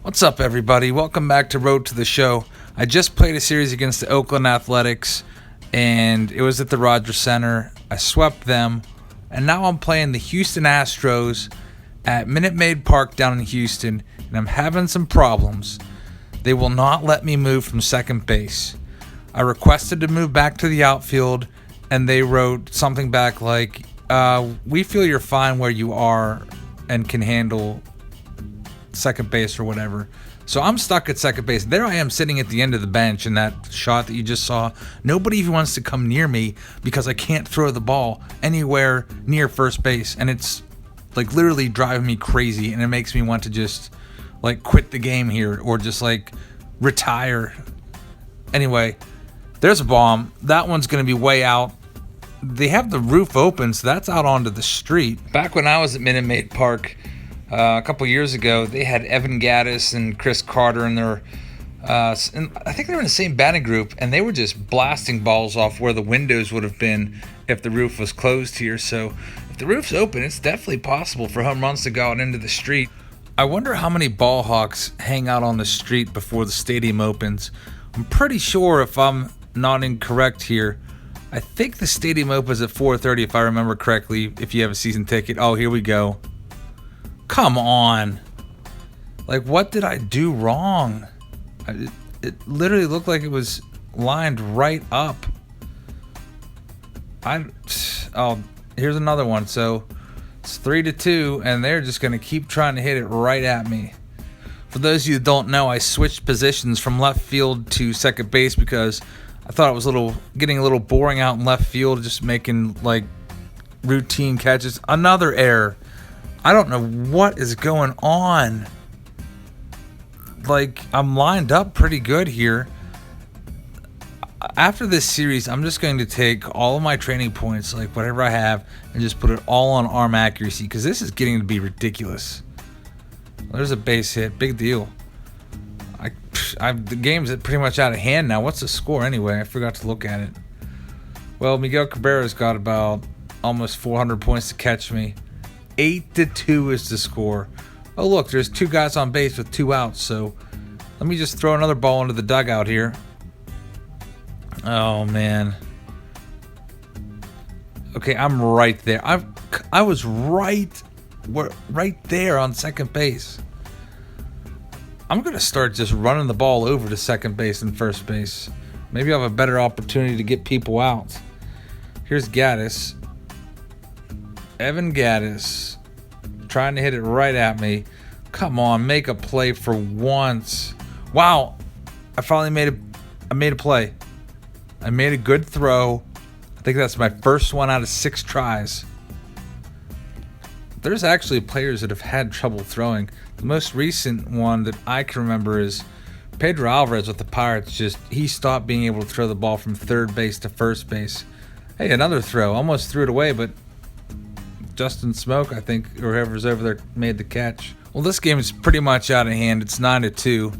What's up, everybody? Welcome back to Road to the Show. I just played a series against the Oakland Athletics, and it was at the Rogers Center. I swept them, and now I'm playing the Houston Astros at Minute Maid Park down in Houston, and I'm having some problems. They will not let me move from second base. I requested to move back to the outfield, and they wrote something back like, we feel you're fine where you are and can handle second base or whatever. So I'm stuck at second base. There I am sitting at the end of the bench in that shot that you just saw. Nobody even wants to come near me because I can't throw the ball anywhere near first base. And it's like literally driving me crazy, and it makes me want to just like quit the game here or just like retire. Anyway, there's a bomb. That one's going to be way out. They have the roof open, so that's out onto the street. Back when I was at Minute Maid Park, a couple years ago, they had Evan Gattis and Chris Carter in their, and I think they were in the same batting group, and they were just blasting balls off where the windows would have been if the roof was closed here. So if the roof's open, it's definitely possible for home runs to go out into the street. I wonder how many ball hawks hang out on the street before the stadium opens. I'm pretty sure, if I'm not incorrect here, I think the stadium opens at 4:30 if I remember correctly, if you have a season ticket. Oh, here we go. Come on. Like, what did I do wrong? It literally looked like it was lined right up. Oh, here's another one. So it's 3-2, and they're just going to keep trying to hit it right at me. For those of you that don't know, I switched positions from left field to second base because I thought it was getting a little boring out in left field, just making like routine catches. Another error. I don't know what is going on. Like, I'm lined up pretty good here. After this series, I'm just going to take all of my training points, like whatever I have, and just put it all on arm accuracy, because this is getting to be ridiculous. There's a base hit. Big deal. The game's pretty much out of hand now. What's the score anyway? I forgot to look at it. Well, Miguel Cabrera's got about almost 400 points to catch me. 8-2 is the score. Oh, look, there's two guys on base with 2 outs, so let me just throw another ball into the dugout here. Oh, man. Okay, I'm right there. I was right there on second base. I'm going to start just running the ball over to second base and first base. Maybe I'll have a better opportunity to get people out. Here's Gattis. Evan Gattis trying to hit it right at me. Come on, make a play for once. Wow, I finally made a play. I made a good throw. I think that's my first one out of 6 tries. There's actually players that have had trouble throwing. The most recent one that I can remember is Pedro Alvarez with the Pirates. He stopped being able to throw the ball from third base to first base. Hey, another throw. Almost threw it away, but Justin Smoke, I think, or whoever's over there, made the catch. Well, this game is pretty much out of hand. It's 9-2.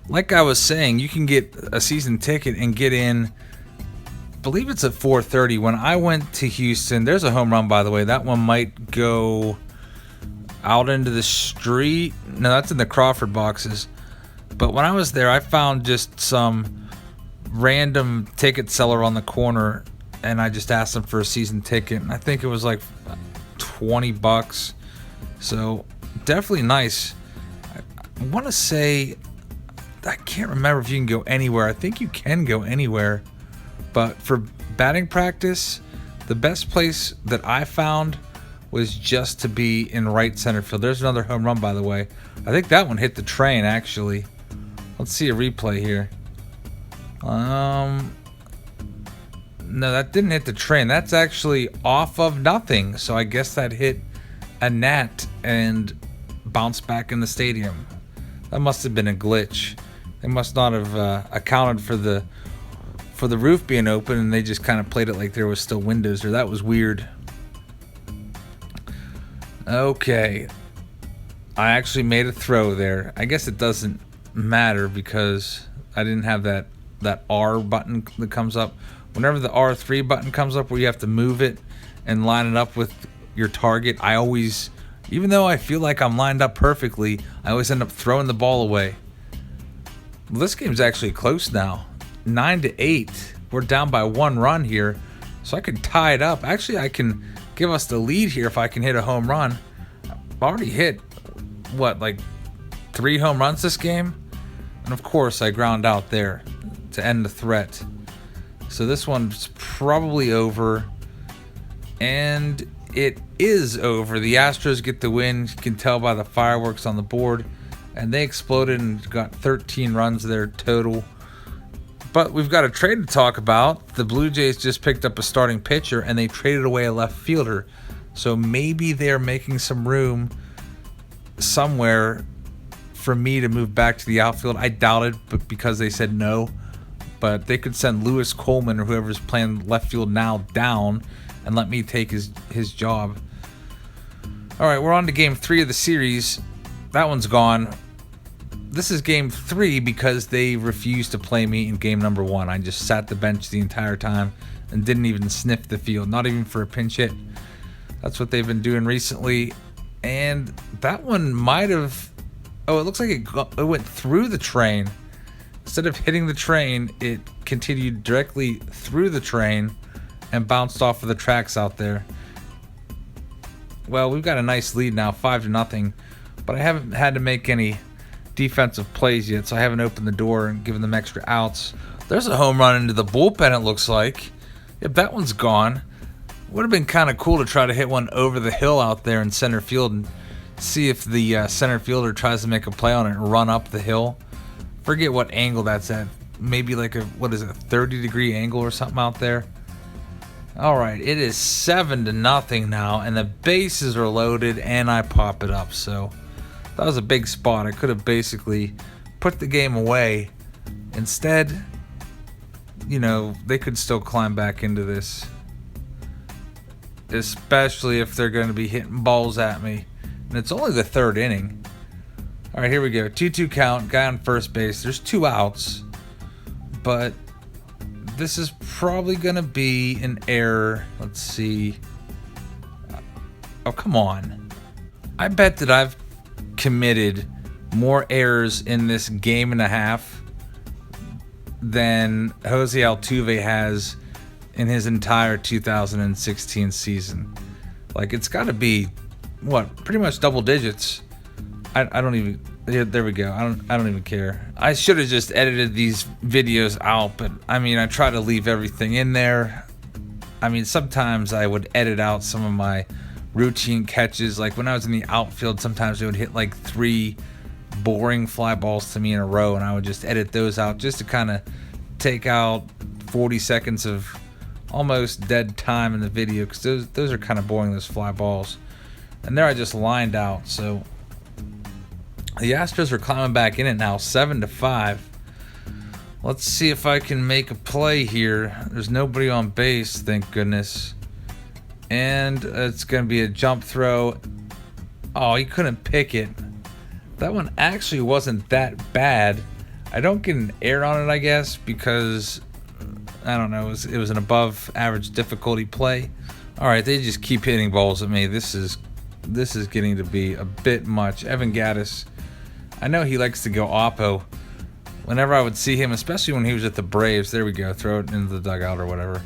Like I was saying, you can get a season ticket and get in, I believe it's at 4:30. When I went to Houston, there's a home run, by the way. That one might go out into the street. No, that's in the Crawford boxes. But when I was there, I found just some random ticket seller on the corner, and I just asked him for a season ticket, and I think it was like $20. So definitely nice. I want to say, I can't remember if you can go anywhere. I think you can go anywhere, but for batting practice, the best place that I found was just to be in right center field. There's another home run, by the way. I think that one hit the train, actually. Let's see a replay here. No, that didn't hit the train. That's actually off of nothing. So I guess that hit a net and bounced back in the stadium. That must have been a glitch. They must not have accounted for the roof being open, and they just kind of played it like there was still windows there. That was weird. Okay. I actually made a throw there. I guess it doesn't matter because I didn't have that R button that comes up. Whenever the R3 button comes up where you have to move it and line it up with your target, I always Even though I feel like I'm lined up perfectly, I always end up throwing the ball away. Well, this game's actually close now. 9-8. We're down by 1 run here, so I could tie it up. Actually, I can give us the lead here if I can hit a home run. I've already hit, what, like 3 home runs this game? And of course, I ground out there to end the threat. So this one's probably over. And it is over. The Astros get the win. You can tell by the fireworks on the board. And they exploded and got 13 runs there total. But we've got a trade to talk about. The Blue Jays just picked up a starting pitcher and they traded away a left fielder. So maybe they're making some room somewhere for me to move back to the outfield. I doubt it, but because they said no. But they could send Lewis Coleman or whoever's playing left field now down and let me take his job. All right, we're on to game 3 of the series. That one's gone. This is game 3 because they refused to play me in game number 1. I just sat the bench the entire time and didn't even sniff the field, not even for a pinch hit. That's what they've been doing recently. And that one might have... Oh, it looks like it went through the train. Instead of hitting the train, it continued directly through the train and bounced off of the tracks out there. Well, we've got a nice lead now, 5-0, but I haven't had to make any defensive plays yet, so I haven't opened the door and given them extra outs. There's a home run into the bullpen, it looks like. Yep, that one's gone. Would have been kind of cool to try to hit one over the hill out there in center field and see if the center fielder tries to make a play on it and run up the hill. Forget what angle that's at. Maybe like a 30-degree angle or something out there. All right, it is 7-0 now, and the bases are loaded, and I pop it up. So that was a big spot. I could have basically put the game away. Instead, you know, they could still climb back into this, especially if they're going to be hitting balls at me. And it's only the 3rd inning. All right, here we go. 2-2 count. Guy on first base. There's 2 outs, but this is probably going to be an error. Let's see. Oh, come on. I bet that I've committed more errors in this game and a half than Jose Altuve has in his entire 2016 season. Like, it's got to be, what, pretty much double digits. I don't even... There we go. I don't even care. I should have just edited these videos out, but I mean, I try to leave everything in there. I mean, sometimes I would edit out some of my routine catches. Like when I was in the outfield, sometimes they would hit like 3 boring fly balls to me in a row, and I would just edit those out just to kind of take out 40 seconds of almost dead time in the video, because those are kind of boring, those fly balls. And there I just lined out. So the Astros are climbing back in it now, 7-5. Let's see if I can make a play here. There's nobody on base, thank goodness. And it's going to be a jump throw. Oh, he couldn't pick it. That one actually wasn't that bad. I don't get an error on it, I guess, because, I don't know, it was an above average difficulty play. All right, they just keep hitting balls at me. This is getting to be a bit much. Evan Gattis, I know he likes to go oppo. Whenever I would see him, especially when he was at the Braves, there we go, throw it into the dugout or whatever,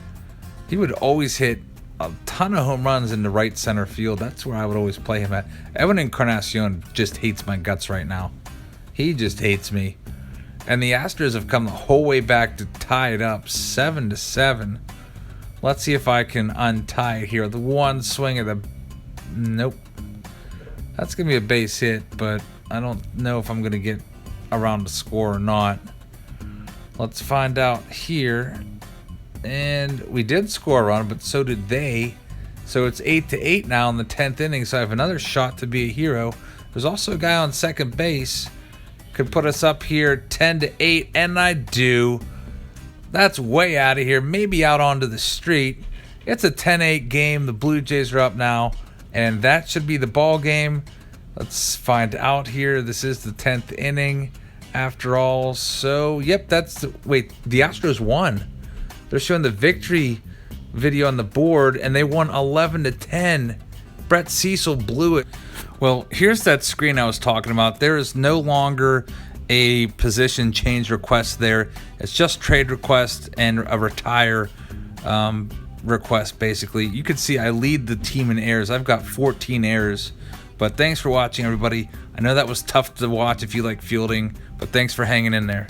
he would always hit a ton of home runs into right center field. That's where I would always play him at. Edwin Encarnacion just hates my guts right now. He just hates me. And the Astros have come the whole way back to tie it up 7-7. Let's see if I can untie it here. The one swing of the... Nope. That's going to be a base hit, but I don't know if I'm going to get around to score or not. Let's find out here. And we did score a run, but so did they. So it's 8-8 now in the 10th inning, so I have another shot to be a hero. There's also a guy on second base. Could put us up here 10-8, and I do. That's way out of here, maybe out onto the street. It's a 10-8 game. The Blue Jays are up now, and that should be the ball game. Let's find out here. This is the 10th inning after all. So, yep, wait, the Astros won. They're showing the victory video on the board, and they won 11-10. Brett Cecil blew it. Well, here's that screen I was talking about. There is no longer a position change request there. It's just trade request and a retire request, basically. You can see I lead the team in errors. I've got 14 errors. But thanks for watching, everybody. I know that was tough to watch if you like fielding, but thanks for hanging in there.